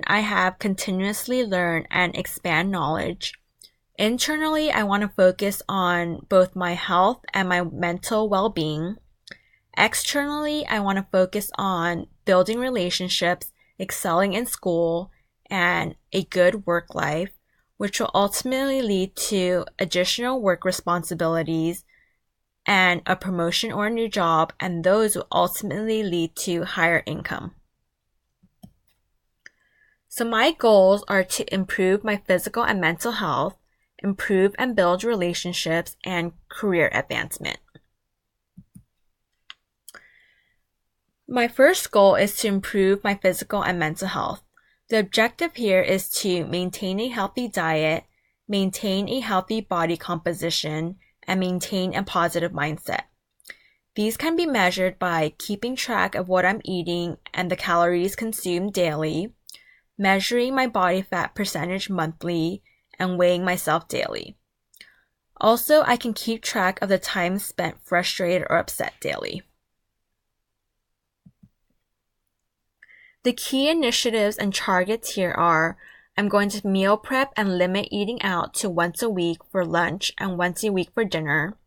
I have continuously learned and expand knowledge. Internally, I want to focus on both my health and my mental well-being. Externally, I want to focus on building relationships, excelling in school, and a good work life, which will ultimately lead to additional work responsibilities and a promotion or a new job, and those will ultimately lead to higher income. So my goals are to improve my physical and mental health, improve and build relationships, and career advancement. My first goal is to improve my physical and mental health. The objective here is to maintain a healthy diet, maintain a healthy body composition, and maintain a positive mindset. These can be measured by keeping track of what I'm eating and the calories consumed daily, measuring my body fat percentage monthly, and weighing myself daily. Also, I can keep track of the time spent frustrated or upset daily. The key initiatives and targets here are: I'm going to meal prep and limit eating out to once a week for lunch and once a week for dinner.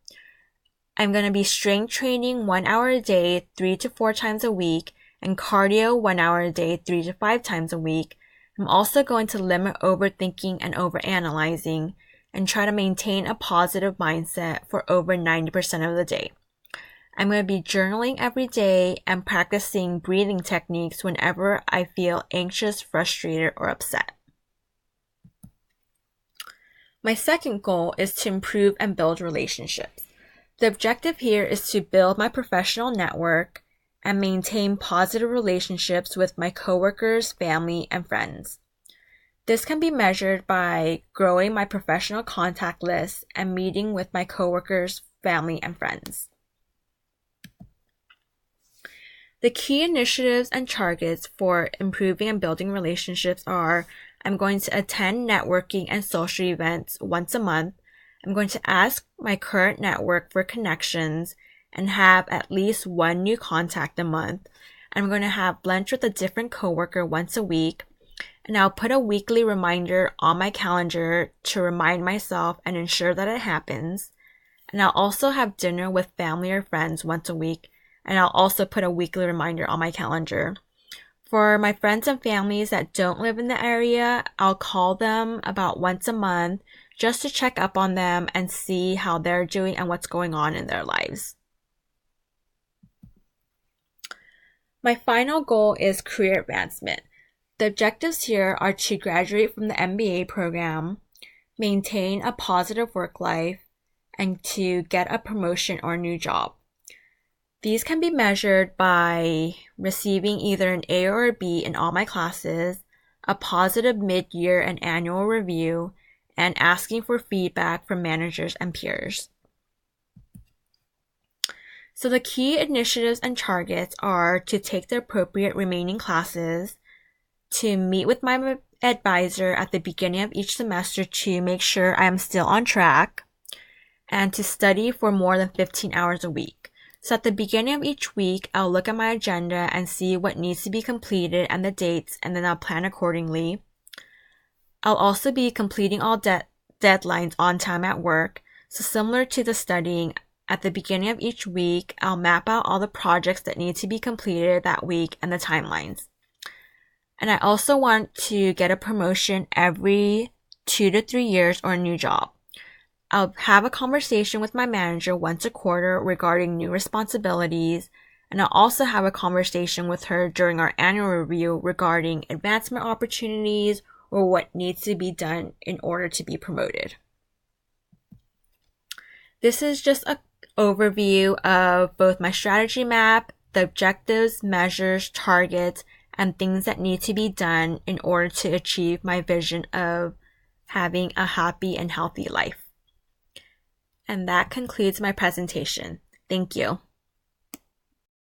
I'm going to be strength training 1 hour a day, 3 to 4 times a week, and cardio 1 hour a day, 3 to 5 times a week. I'm also going to limit overthinking and overanalyzing and try to maintain a positive mindset for over 90% of the day. I'm going to be journaling every day and practicing breathing techniques whenever I feel anxious, frustrated, or upset. My second goal is to improve and build relationships. The objective here is to build my professional network and maintain positive relationships with my coworkers, family, and friends. This can be measured by growing my professional contact list and meeting with my coworkers, family, and friends. The key initiatives and targets for improving and building relationships are: I'm going to attend networking and social events once a month. I'm going to ask my current network for connections and have at least one new contact a month. I'm going to have lunch with a different coworker once a week. And I'll put a weekly reminder on my calendar to remind myself and ensure that it happens. And I'll also have dinner with family or friends once a week. And I'll also put a weekly reminder on my calendar. For my friends and families that don't live in the area, I'll call them about once a month just to check up on them and see how they're doing and what's going on in their lives. My final goal is career advancement. The objectives here are to graduate from the MBA program, maintain a positive work life, and to get a promotion or new job. These can be measured by receiving either an A or a B in all my classes, a positive mid-year and annual review, and asking for feedback from managers and peers. So the key initiatives and targets are to take the appropriate remaining classes, to meet with my advisor at the beginning of each semester to make sure I am still on track, and to study for more than 15 hours a week. So at the beginning of each week, I'll look at my agenda and see what needs to be completed and the dates, and then I'll plan accordingly. I'll also be completing all deadlines on time at work. So similar to the studying, at the beginning of each week, I'll map out all the projects that need to be completed that week and the timelines. And I also want to get a promotion every 2 to 3 years or a new job. I'll have a conversation with my manager once a quarter regarding new responsibilities, and I'll also have a conversation with her during our annual review regarding advancement opportunities or what needs to be done in order to be promoted. This is just an overview of both my strategy map, the objectives, measures, targets, and things that need to be done in order to achieve my vision of having a happy and healthy life. And that concludes my presentation. Thank you.